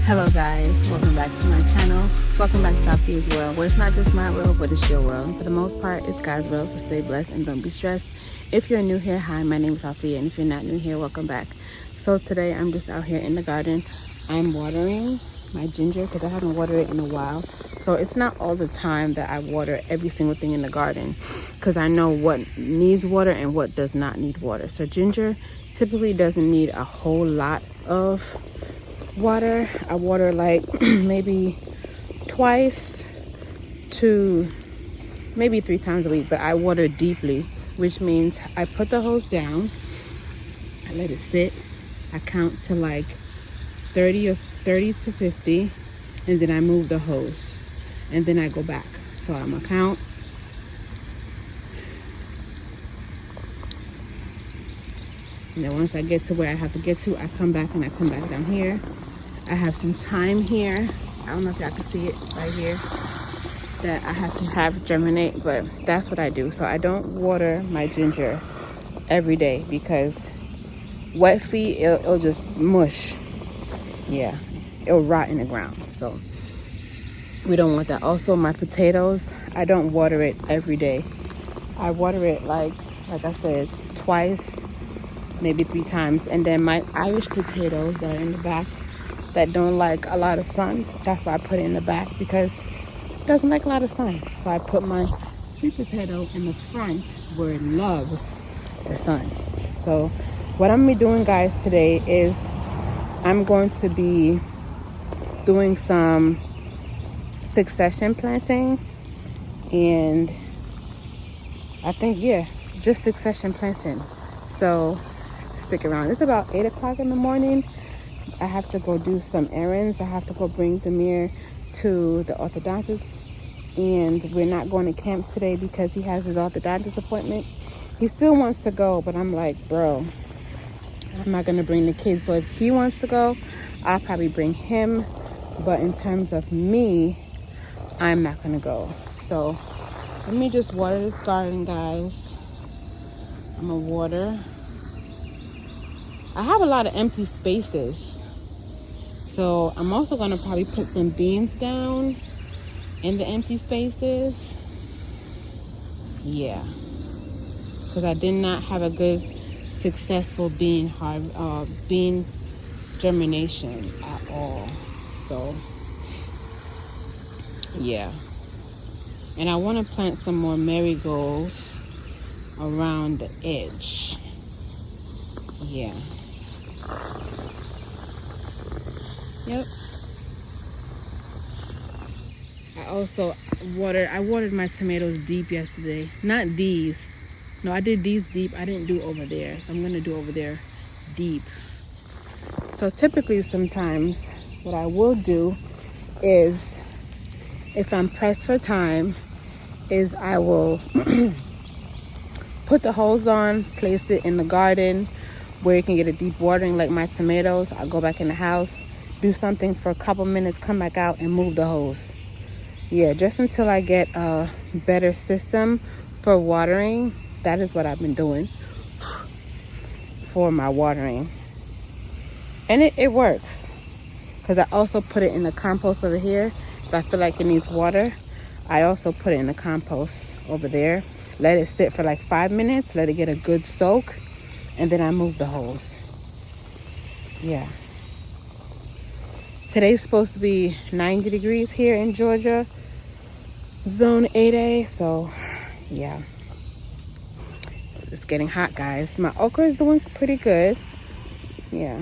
Hello guys, welcome back to my channel. Welcome back to Sophie's world, where it's not just my world, but it's your world. And for the most part, it's God's world, so stay blessed and don't be stressed. If you're new here, hi, my name is Sophia, and if you're not new here, welcome back. So today I'm just out here in the garden. I'm watering my ginger because I haven't watered it in a while. So it's not all the time that I water every single thing in the garden because I know what needs water and what does not need water. So ginger typically doesn't need a whole lot of water. I water like maybe twice to maybe 3 times a week, but I water deeply, which means I put the hose down, I let it sit, I count to like 30 to 50, and then I move the hose, and then I go back. So I'm gonna count, and then once I get to where I have to get to, I come back and I come back down here. I have some thyme here. I don't know if y'all can see it right here that I have to have germinate, but that's what I do. So I don't water my ginger every day because wet feet, it'll just mush. Yeah, it'll rot in the ground. So we don't want that. Also, my potatoes, I don't water it every day. I water it like I said, twice, maybe 3 times. And then my Irish potatoes that are in the back that don't like a lot of sun, that's why I put it in the back, because it doesn't like a lot of sun. So I put my sweet potato in the front where it loves the sun. So what I'm gonna be doing, guys, today is I'm going to be doing some succession planting, and I think, yeah, just succession planting. So stick around. It's about 8 o'clock in the morning. I have to go do some errands. I have to go bring Demir to the orthodontist, and we're not going to camp today because he has his orthodontist appointment. He still wants to go, but I'm like, bro, I'm not going to bring the kids. So if he wants to go, I'll probably bring him, but in terms of me, I'm not going to go. So let me just water this garden, guys. I'm going to water. I have a lot of empty spaces, so I'm also going to probably put some beans down in the empty spaces. Yeah, because I did not have a good successful bean germination at all. So yeah, and I want to plant some more marigolds around the edge. Yeah. Yep. I watered my tomatoes deep yesterday. Not these. No, I did these deep. I didn't do over there. So I'm going to do over there deep. So typically sometimes what I will do is, if I'm pressed for time, is I will put the hose on, place it in the garden where you can get a deep watering, like my tomatoes. I'll go back in the house, do something for a couple minutes, come back out and move the hose. Yeah, just until I get a better system for watering. That is what I've been doing for my watering. And it works. Because I also put it in the compost over here. If I feel like it needs water, I also put it in the compost over there. Let it sit for like 5 minutes, let it get a good soak, and then I move the hose. Yeah. Today's supposed to be 90 degrees here in Georgia, zone 8A. So yeah, it's getting hot, guys. My okra is doing pretty good. Yeah,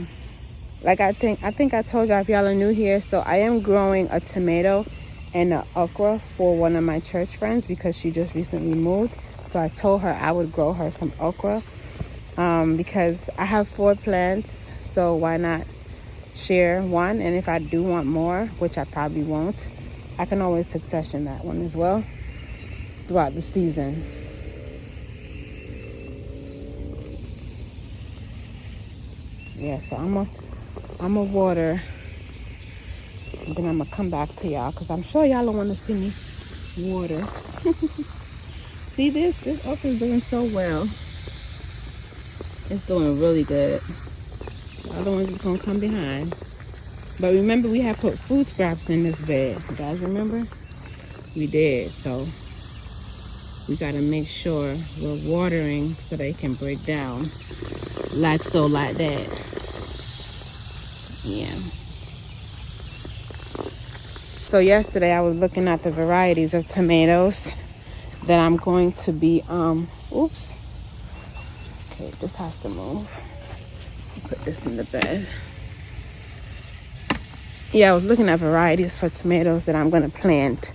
like I think I told y'all, if y'all are new here, so I am growing a tomato and an okra for one of my church friends because she just recently moved. So I told her I would grow her some okra because I have 4 plants, so why not share one? And if I do want more, which I probably won't, I can always succession that one as well throughout the season. Yeah, so I'm a water, and then I'm gonna come back to y'all because I'm sure y'all don't want to see me water. See, this okra is doing so well. It's doing really good. The other one's just gonna come behind. But remember, we had put food scraps in this bed. You guys remember? We did. So we got to make sure we're watering so they can break down like that. Yeah. So yesterday I was looking at the varieties of tomatoes that I'm going to be oops. Okay, this has to move. Put this in the bed. Yeah, I was looking at varieties for tomatoes that I'm going to plant.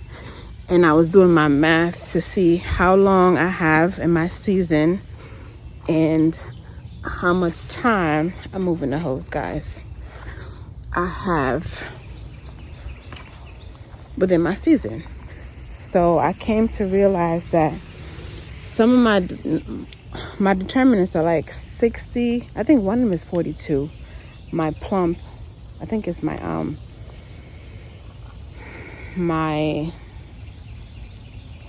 And I was doing my math to see how long I have in my season and how much time, I'm moving the hose, guys, I have within my season. So I came to realize that some of my determinants are like 60. I think one of them is 42. My plump, I think it's my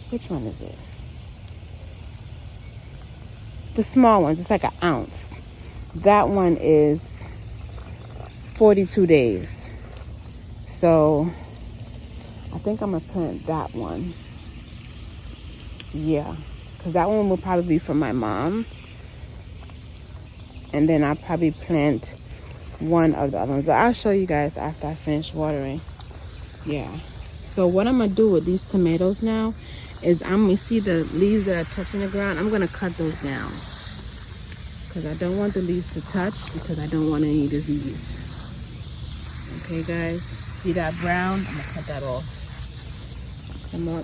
which one is it? The small ones, it's like an ounce. That one is 42 days. So I think I'm gonna plant that one. Yeah, because that one will probably be for my mom. And then I'll probably plant one of the other ones. But I'll show you guys after I finish watering. Yeah. So what I'm gonna do with these tomatoes now is I'm gonna see the leaves that are touching the ground. I'm gonna cut those down because I don't want the leaves to touch because I don't want any disease. Okay, guys. See that brown? I'm gonna cut that off.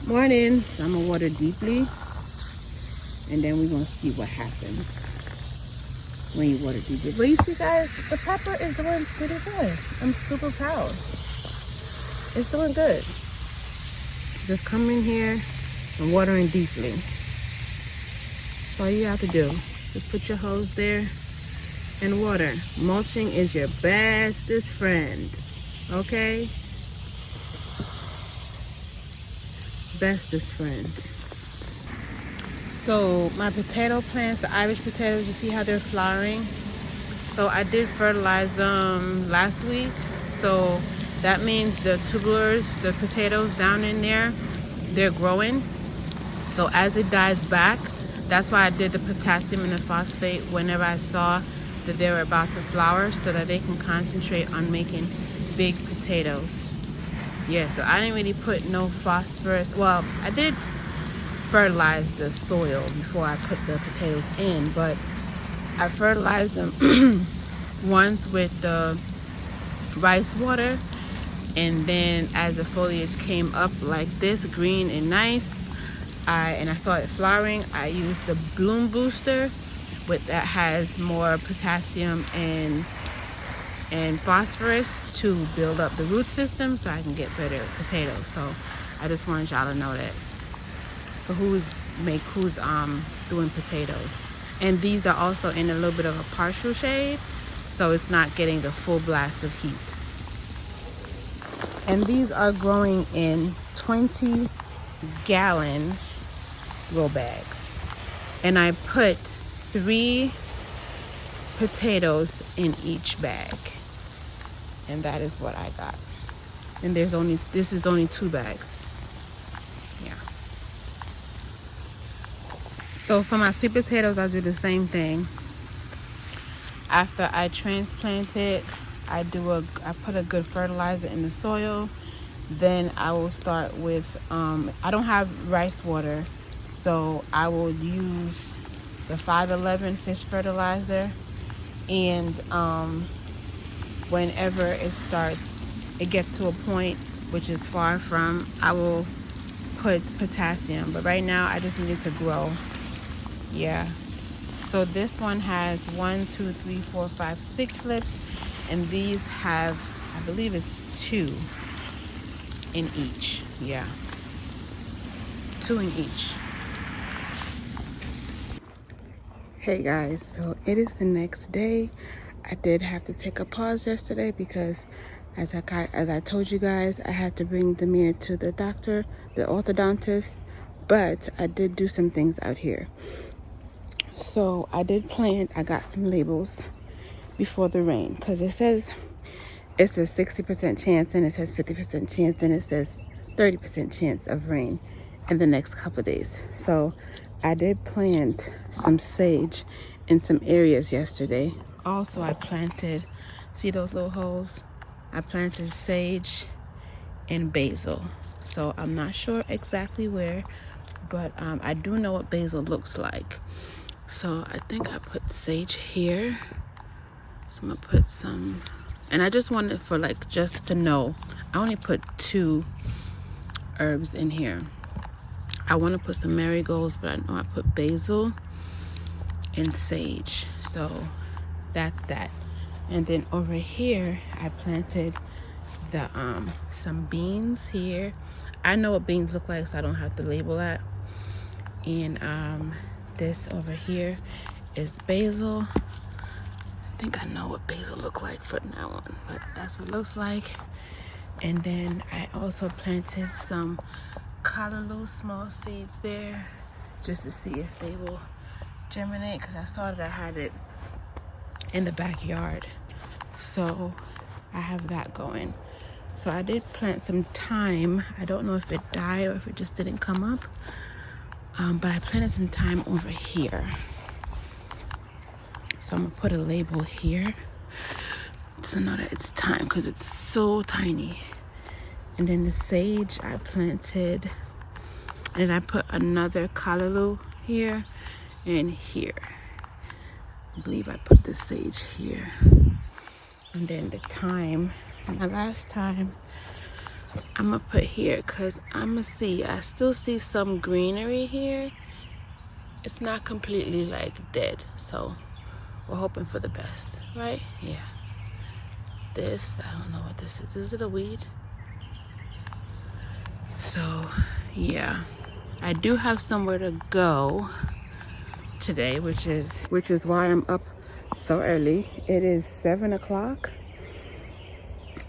Morning. So I'm gonna water deeply, and then we're gonna see what happens when you water deeply. But you see, guys, the pepper is doing pretty good. I'm super proud. It's doing good. Just come in here and watering deeply. That's all you have to do. Just put your hose there and water. Mulching is your bestest friend. Okay? Bestest friend. So my potato plants, the Irish potatoes, you see how they're flowering? So I did fertilize them last week. So that means the tubulars, the potatoes down in there, they're growing. So as it dies back, that's why I did the potassium and the phosphate whenever I saw that they were about to flower, so that they can concentrate on making big potatoes. Yeah, so I didn't really put no phosphorus. Well, I did fertilize the soil before I put the potatoes in, but I fertilized them once with the rice water, and then as the foliage came up like this, green and nice, I started flowering, I used the bloom booster that has more potassium and phosphorus to build up the root system so I can get better potatoes. So I just wanted y'all to know that for who's doing potatoes. And these are also in a little bit of a partial shade, so it's not getting the full blast of heat. And these are growing in 20-gallon grow bags. And I put 3 potatoes in each bag. And that is what I got. And this is only 2 bags. Yeah. So for my sweet potatoes, I'll do the same thing. After I transplant it, I put a good fertilizer in the soil. Then I will start with, I don't have rice water, so I will use the 511 fish fertilizer. And whenever it gets to a point, which is far from, I will put potassium. But right now, I just need it to grow. Yeah. So this one has 1, 2, 3, 4, 5, 6 lips, and these have, I believe it's 2 in each. Yeah, 2 in each. Hey guys, so it is the next day. I did have to take a pause yesterday because as I told you guys, I had to bring Demir to the doctor, the orthodontist, but I did do some things out here. So I did plant, I got some labels before the rain, because it says it says 60% chance, and it says 50% chance, and it says 30% chance of rain in the next couple of days. So I did plant some sage in some areas yesterday. Also, I planted, see those little holes? I planted sage and basil. So I'm not sure exactly where, but I do know what basil looks like. So I think I put sage here. So I'm gonna put some, and I just wanted for like, just to know, I only put 2 herbs in here. I want to put some marigolds, but I know I put basil and sage. So that's that. And then over here, I planted the some beans here. I know what beans look like, so I don't have to label that. And this over here is basil. I think I know what basil look like for now on, but that's what it looks like. And then I also planted some callaloo small seeds there, just to see if they will germinate, because I saw that I had it in the backyard. So I have that going. So I did plant some thyme. I don't know if it died or if it just didn't come up, but I planted some thyme over here. So I'm gonna put a label here to know that it's thyme, because it's so tiny. And then the sage I planted, and I put another callaloo here and here. I believe I put the sage here. And then the thyme, my last time, I'm gonna put here, because I'm gonna see, I still see some greenery here. It's not completely like dead, so we're hoping for the best, right? Yeah. This, I don't know what this is. Is it a weed? So, yeah. I do have somewhere to go today, which is why I'm up so early. It is 7 o'clock.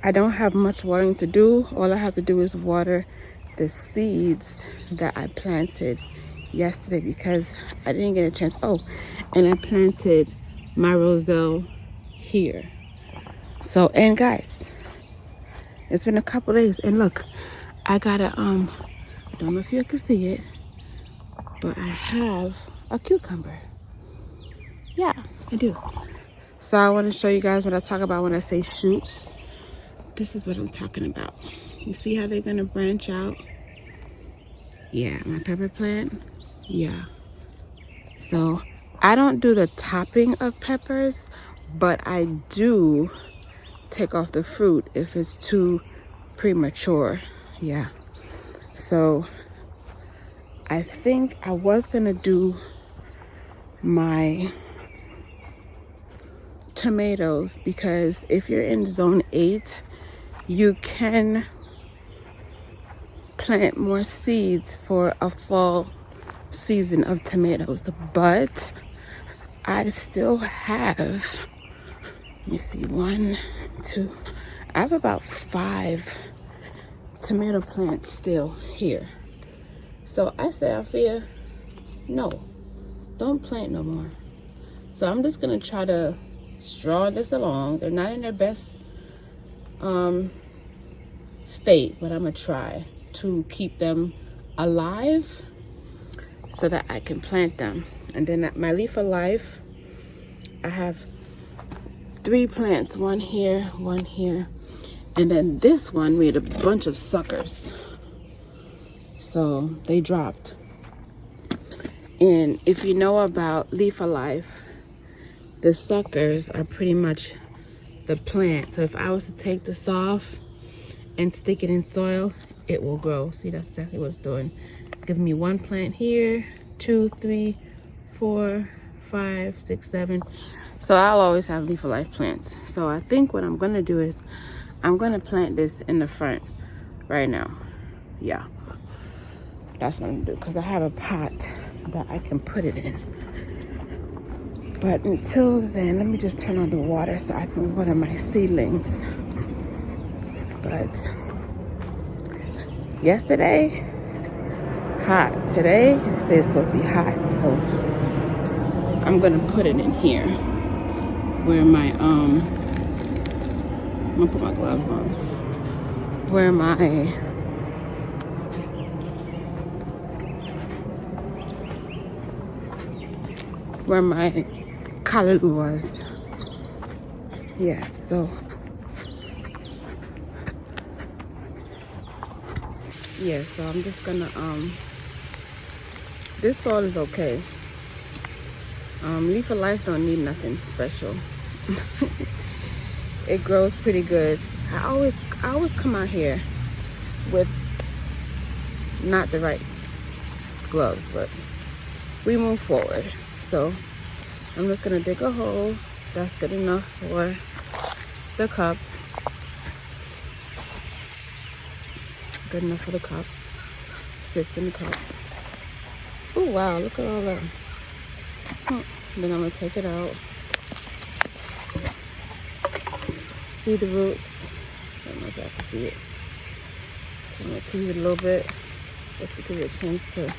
I don't have much watering to do. All I have to do is water the seeds that I planted yesterday, because I didn't get a chance. Oh, and I planted my roselle here. So, and guys, it's been a couple days, and look, I got a I don't know if you can see it, but I have a cucumber. Yeah, I do. So I want to show you guys what I talk about when I say shoots. This is what I'm talking about. You see how they're gonna branch out? Yeah, my pepper plant. Yeah. So I don't do the topping of peppers, but I do take off the fruit if it's too premature. Yeah. So I think I was gonna do my tomatoes, because if you're in zone 8, you can plant more seeds for a fall season of tomatoes. But I still have, let me see, 1, 2, I have about 5 tomato plants still here. So I say, Alfia, no, don't plant no more. So I'm just gonna try to straw this along. They're not in their best state, but I'm gonna try to keep them alive so that I can plant them. And then at my Leaf of Life, I have 3 plants, 1 here, 1 here, and then this one made a bunch of suckers, so they dropped. And if you know about Leaf of Life, the suckers are pretty much the plant. So if I was to take this off and stick it in soil, it will grow. See, that's exactly what it's doing. It's giving me 1 plant here, 2, 3, 4, 5, 6, 7. So I'll always have Leaf of Life plants. So I think what I'm gonna do is I'm gonna plant this in the front right now. Yeah, that's what I'm gonna do, because I have a pot that I can put it in. But until then, let me just turn on the water so I can water my seedlings. But yesterday, hot. Today, it says it's supposed to be hot. So I'm gonna put it in here where my gonna put my gloves on. Where my callaloo was. Yeah, so yeah, so I'm just gonna this soil is okay. Leaf of Life don't need nothing special. It grows pretty good. I always come out here with not the right gloves, but we move forward. So I'm just gonna dig a hole. That's good enough for the cup. Good enough for the cup. Sits in the cup. Oh wow, look at all that. Then I'm gonna take it out. See the roots. I don't know if I can see it. So I'm gonna tease it a little bit just to give it a chance to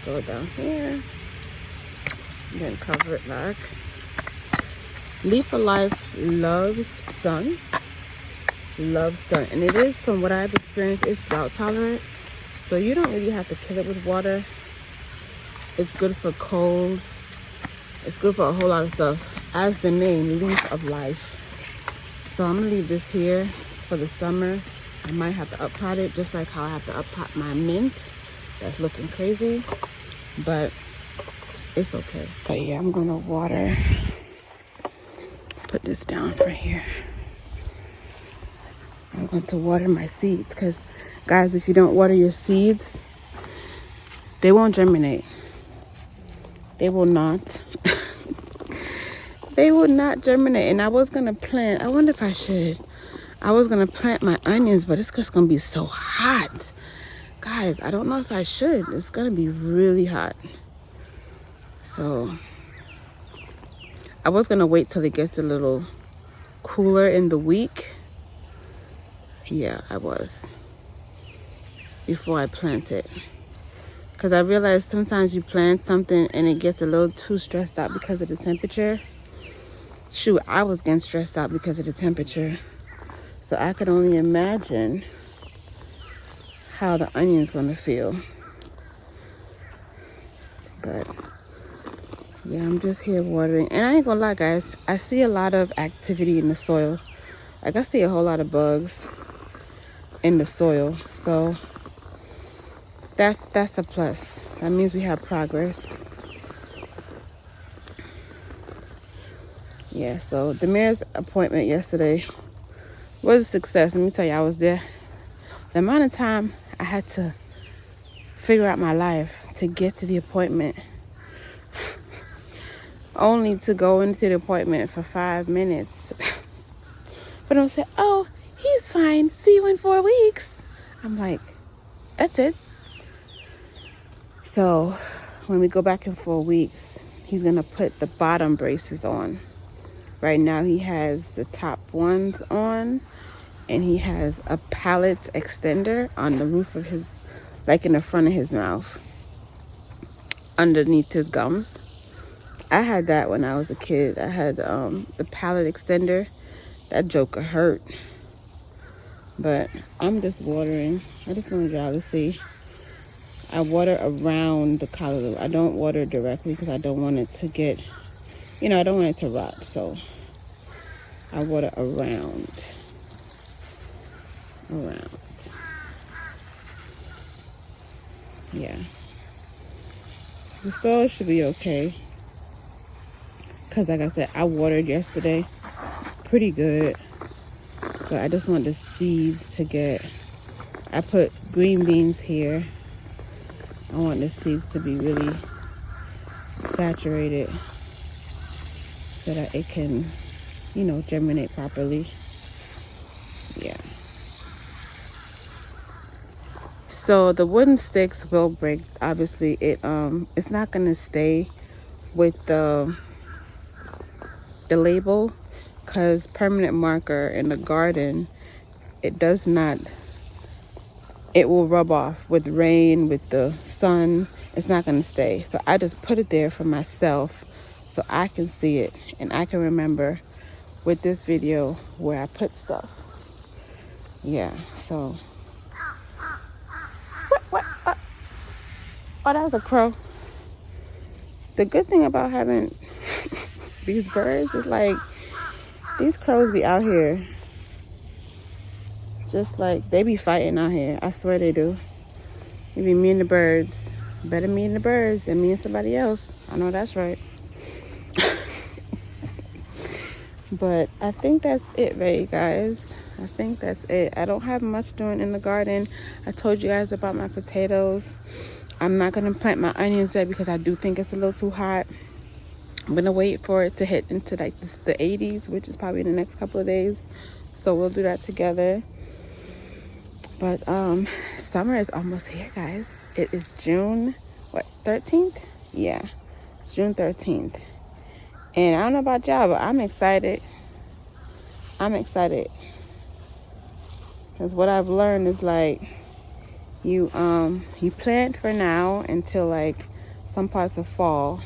go down here. Then cover it back. Leaf of Life loves sun. Loves sun. And it is, from what I've experienced, it's drought tolerant. So you don't really have to kill it with water. It's good for colds. It's good for a whole lot of stuff. As the name, Leaf of Life. So I'm gonna leave this here for the summer. I might have to up-pot it, just like how I have to up-pot my mint. That's looking crazy, but it's okay. But yeah, I'm gonna water. Put this down for here. I'm going to water my seeds because, guys, if you don't water your seeds, they won't germinate. They will not. They will not germinate. And I was going to plant, I wonder if I should. I was going to plant my onions, but it's just going to be so hot. Guys, I don't know if I should. It's going to be really hot. So I was going to wait till it gets a little cooler in the week. Yeah, I was. Before I plant it. Because I realized sometimes you plant something and it gets a little too stressed out because of the temperature. Shoot, I was getting stressed out because of the temperature. So I could only imagine how the onion's going to feel. But yeah, I'm just here watering. And I ain't gonna lie, guys, I see a lot of activity in the soil. Like, I see a whole lot of bugs in the soil. So that's a plus. That means we have progress. Yeah, so Demir's appointment yesterday was a success. Let me tell you, I was there. The amount of time I had to figure out my life to get to the appointment, only to go into the appointment for 5 minutes. But don't say, oh, he's fine. See you in 4 weeks. I'm like, that's it. So when we go back in 4 weeks, he's going to put the bottom braces on. Right now he has the top ones on, and he has a palate extender on the roof of his, like in the front of his mouth, underneath his gums. I had that when I was a kid. I had the palate extender. That joker hurt. But I'm just watering. I just want y'all to see. I water around the callaloo. I don't water directly because I don't want it to get, I don't want it to rot. So I water around. Yeah. The soil should be okay. Because like I said, I watered yesterday pretty good. But I just want the seeds to get, I put green beans here. I want the seeds to be really saturated so that it can, germinate properly. Yeah. So the wooden sticks will break. Obviously, it's not gonna stay with the label, because permanent marker in the garden, it will rub off with rain, with the sun. It's not gonna stay. So I just put it there for myself so I can see it and I can remember with this video where I put stuff. Yeah, so. What? Oh, that was a crow. The good thing about having these birds is like, these crows be out here. Just like, they be fighting out here. I swear they do. They be me and the birds. Better me and the birds than me and somebody else. I know that's right. But I think that's it, right, guys? I think that's it. I don't have much doing in the garden. I told you guys about my potatoes. I'm not going to plant my onions yet because I do think it's a little too hot. I'm going to wait for it to hit into like the 80s, which is probably in the next couple of days. So we'll do that together. But summer is almost here, guys. It is June, 13th? Yeah, it's June 13th. And I don't know about y'all, but I'm excited. Because what I've learned is like, you plant for now until like some parts of fall.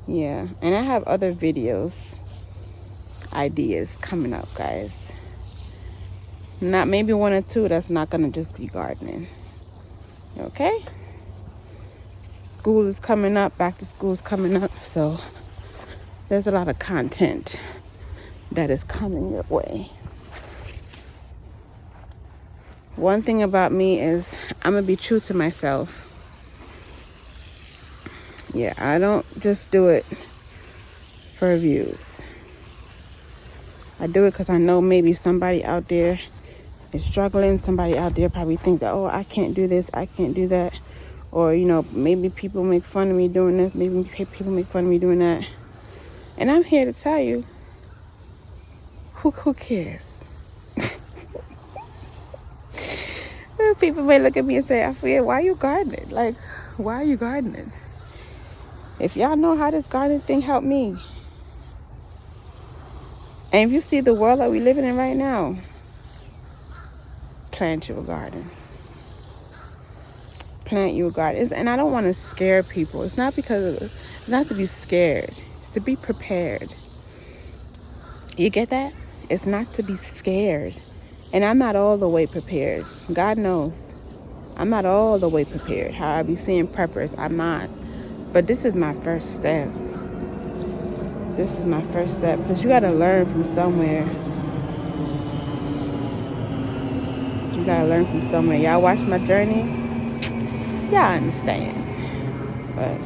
Yeah, and I have other ideas coming up, guys. Not maybe 1 or 2 that's not gonna just be gardening. Okay? School is coming up, back to school is coming up, so there's a lot of content that is coming your way. One thing about me is I'm gonna be true to myself. Yeah, I don't just do it for views. I do it because I know maybe somebody out there is struggling. Somebody out there probably think that, oh, I can't do this, I can't do that. Or, you know, maybe people make fun of me doing this. Maybe people make fun of me doing that. And I'm here to tell you, who cares? People may look at me and say, Afia, why are you gardening? Like, why are you gardening? If y'all know how this gardening thing helped me, and if you see the world that we're living in right now, plant you a garden. Plant you a garden. And I don't want to scare people. It's not it's not to be scared. It's to be prepared. You get that? It's not to be scared. And I'm not all the way prepared. God knows. I'm not all the way prepared. How I be seeing preppers, I'm not. But this is my first step. This is my first step. Because you got to learn from somewhere. You got to learn from somewhere. Y'all watch my journey? Y'all understand. But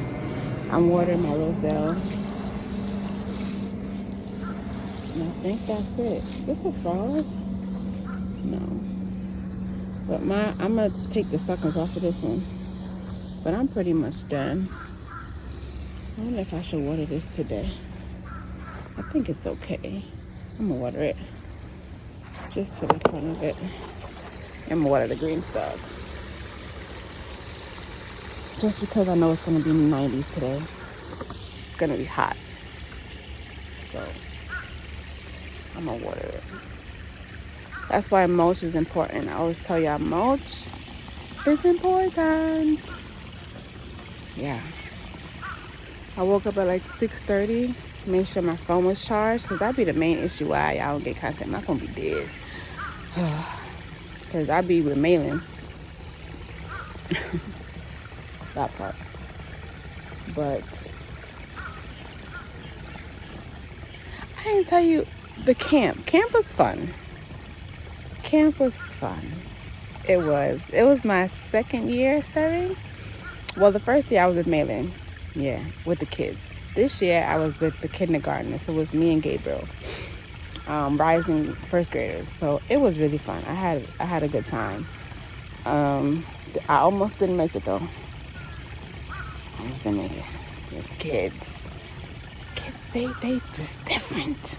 I'm watering my roselle. And I think that's it. Is this a frog? No. But I'm going to take the suckers off of this one. But I'm pretty much done. I wonder if I should water this today. I think it's okay. I'm going to water it. Just for the fun of it. I'm going to water the green stuff. Just because I know it's going to be in the 90s today. It's going to be hot. So, I'm going to water it. That's why mulch is important. I always tell y'all mulch is important. Yeah. I woke up at like 6:30. Made sure my phone was charged. Because that'd be the main issue why y'all don't get content. My phone be dead. Because I be with mailing. That part. But I didn't tell you the camp. Camp was fun. Camp was fun. It was my second year serving. Well, the first year I was with Malin, with the kids. This year I was with the kindergartners, so it was me and Gabriel, rising first graders. So it was really fun. I had a good time. I almost didn't make it though. I almost didn't make it. It's kids, they just different.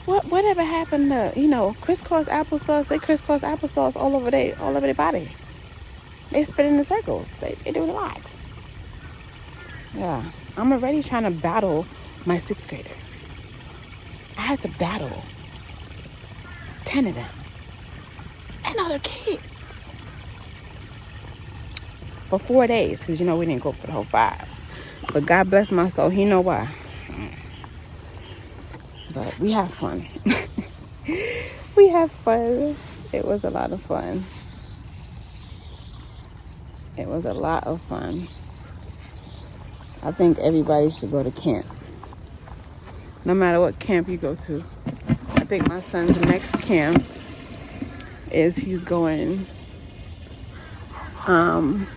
Whatever happened to, crisscross applesauce? They crisscross applesauce all over their body. They spin in the circles. They do a lot. Yeah. I'm already trying to battle my 6th grader. I had to battle 10 of them. And other kids. For 4 days. Because, we didn't go for the whole 5. But God bless my soul. He know why. But we have fun. We have fun. It was a lot of fun. It was a lot of fun. I think everybody should go to camp. No matter what camp you go to. I think my son's next camp is he's going to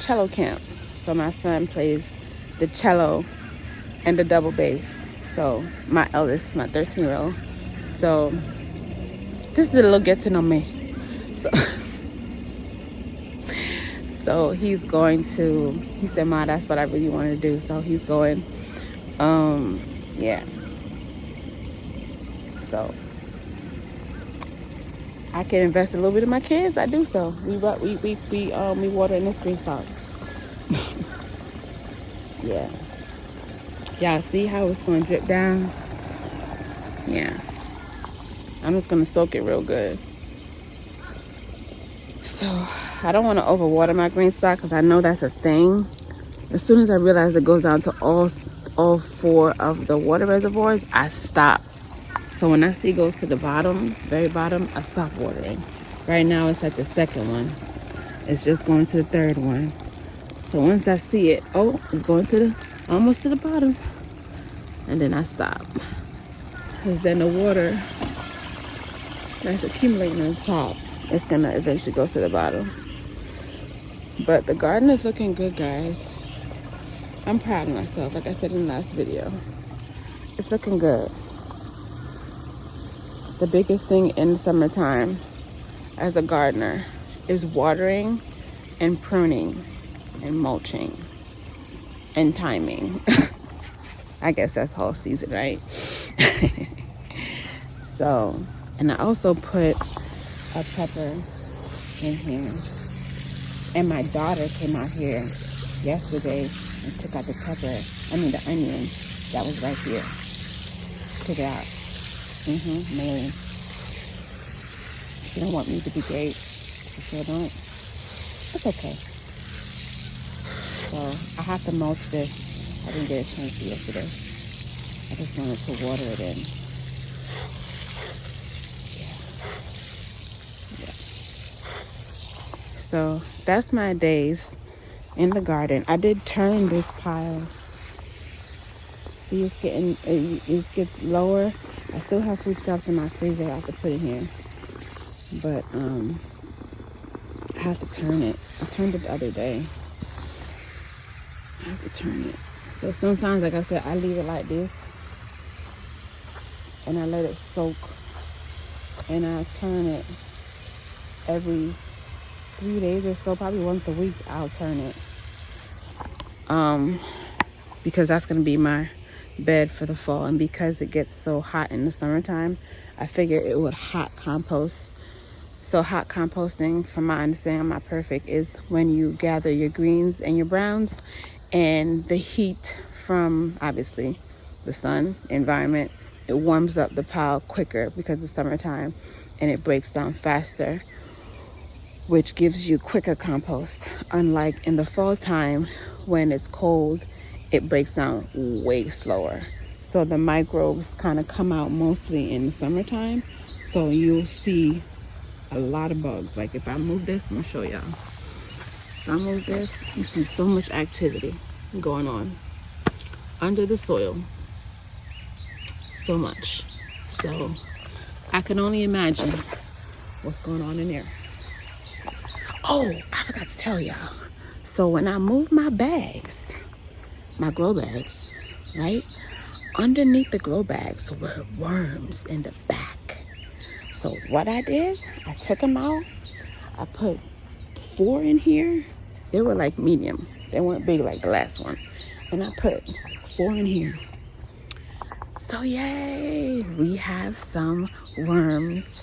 cello camp. So my son plays the cello and the double bass. So my eldest, my 13-year-old. So this is a little get to know me. So he's going to, he said, Ma, that's what I really want to do. So he's going, yeah. So I can invest a little bit in my kids. I do so. We water in this green spot. Yeah. Y'all see how it's going to drip down? Yeah. I'm just going to soak it real good. So I don't want to overwater my green stock because I know that's a thing. As soon as I realize it goes down to all 4 of the water reservoirs, I stop. So when I see it goes to the bottom, very bottom, I stop watering. Right now it's at the 2nd one. It's just going to the 3rd one. So once I see it, oh, it's going to almost to the bottom. And then I stop. Because then the water that's accumulating on top, it's going to eventually go to the bottom. But the garden is looking good, guys. I'm proud of myself, like I said in the last video. It's looking good. The biggest thing in the summertime as a gardener is watering and pruning and mulching and timing. I guess that's whole season, right? So, and I also put a pepper in here. And my daughter came out here yesterday and took out the the onion that was right here. She took it out. Mailing. She don't want me to be great. She sure don't. It's okay. So I have to mulch this. I didn't get a chance to yesterday. I just wanted to water it in. Yeah. So that's my days in the garden. I did turn this pile. See, it gets lower. I still have food scraps in my freezer I have to put in here. But I have to turn it. I turned it the other day. I have to turn it. So sometimes, like I said, I leave it like this. And I let it soak. And I turn it every 3 days or so. Probably once a week I'll turn it. Because that's going to be my bed for the fall. And because it gets so hot in the summertime, I figure it would hot compost. So hot composting, from my understanding, I'm not perfect, is when you gather your greens and your browns and the heat from, obviously, the sun, environment, it warms up the pile quicker because it's summertime and it breaks down faster, which gives you quicker compost. Unlike in the fall time when it's cold, it breaks down way slower. So the microbes kind of come out mostly in the summertime. So you'll see a lot of bugs. Like if I move this, I'm gonna show y'all. If I move this, you see so much activity going on under the soil. So much. So I can only imagine what's going on in there. Oh, I forgot to tell y'all. So when I move my bags, my grow bags, right? Underneath the grow bags were worms in the back. So what I did, I took them out. I put 4 in here. They were like medium. They weren't big like the last one. And I put 4 in here. So yay, we have some worms.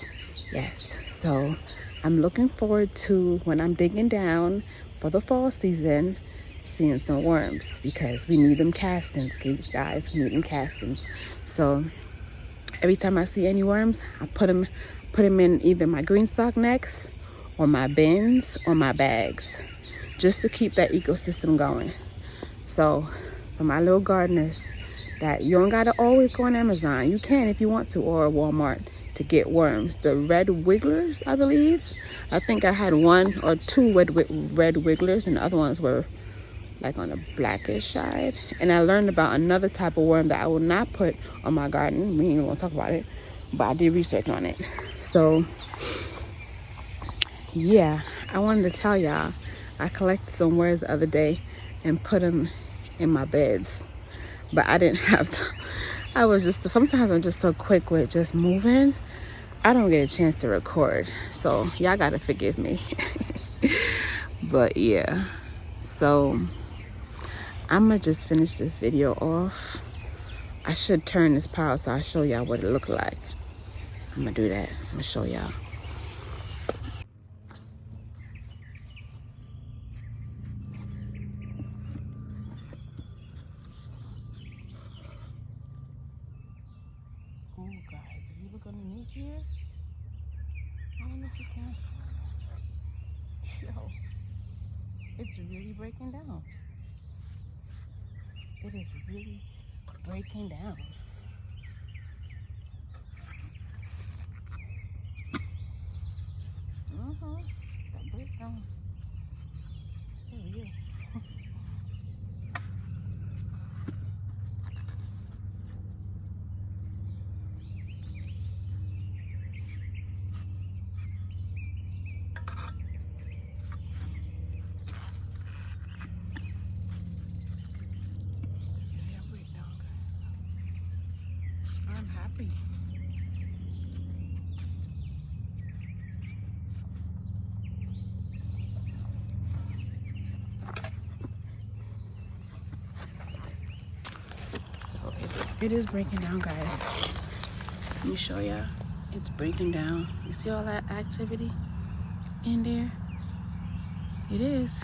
Yes, so I'm looking forward to when I'm digging down for the fall season, seeing some worms, because we need them castings, guys. We need them castings. So every time I see any worms, I put them in either my green stock necks or my bins or my bags, just to keep that ecosystem going. So for my little gardeners that you don't gotta always go on Amazon. You can if you want to, or Walmart, to get worms. The red wigglers, I believe. I think I had 1 or 2 red wigglers, and the other ones were like on the blackish side. And I learned about another type of worm that I will not put on my garden. We ain't even gonna talk about it, but I did research on it. So yeah, I wanted to tell y'all, I collected some worms the other day and put them in my beds, but I didn't have I was just, sometimes I'm just so quick with just moving, I don't get a chance to record, so y'all gotta forgive me. But yeah, so I'm gonna just finish this video off. I should turn this power so I'll show y'all what it looked like. I'm gonna do that. I'm gonna show y'all. Oh guys, if you look underneath here, I don't know if you can. Yo, it's really breaking down. It is really breaking down. That breakdown. There we go. I'm happy. So it is breaking down, guys. Let me show y'all. It's breaking down. You see all that activity in there? It is.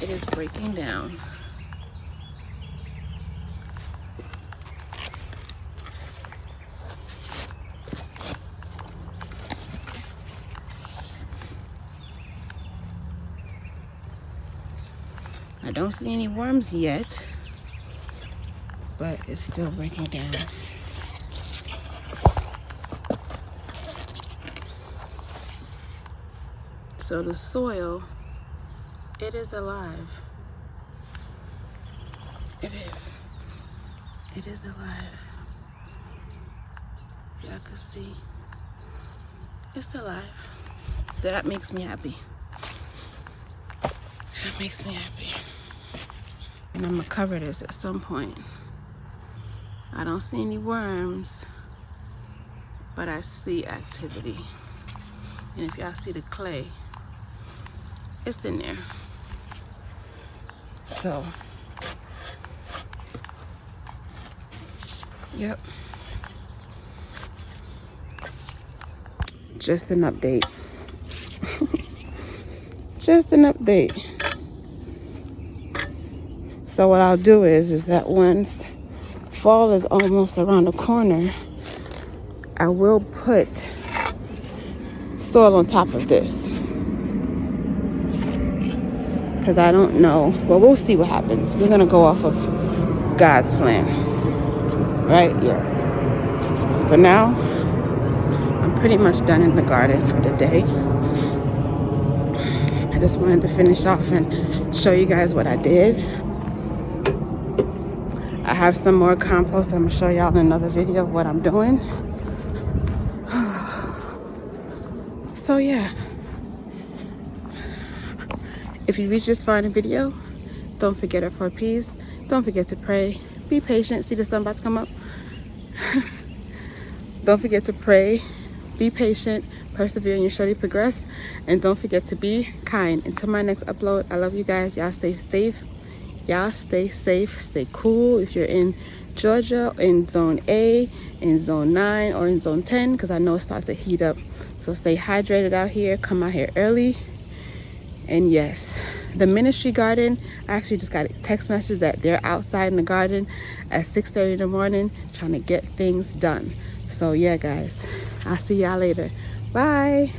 It is breaking down. I don't see any worms yet, but it's still breaking down. So the soil, it is alive. It is. It is alive. Y'all can see. It's alive. That makes me happy. That makes me happy. And I'm gonna cover this at some point. I don't see any worms, but I see activity. And if y'all see the clay, it's in there. So, yep. Just an update. Just an update. So what I'll do is that once fall is almost around the corner, I will put soil on top of this. Because I don't know. Well, we'll see what happens. We're going to go off of God's plan. Right? Yeah. For now, I'm pretty much done in the garden for the day. I just wanted to finish off and show you guys what I did. I have some more compost. I'm going to show y'all in another video of what I'm doing. So yeah. If you reach this far in the video, don't forget our 4 P's. Don't forget to pray. Be patient. See the sun about to come up? Don't forget to pray. Be patient. Persevere in your surely progress. And don't forget to be kind. Until my next upload, I love you guys. Y'all stay safe. Y'all stay safe. Stay cool. If you're in Georgia, in Zone A, in Zone 9, or in Zone 10, because I know it starts to heat up. So stay hydrated out here. Come out here early. And yes, the ministry garden, I actually just got a text message that they're outside in the garden at 6:30 in the morning trying to get things done. So yeah, guys, I'll see y'all later. Bye.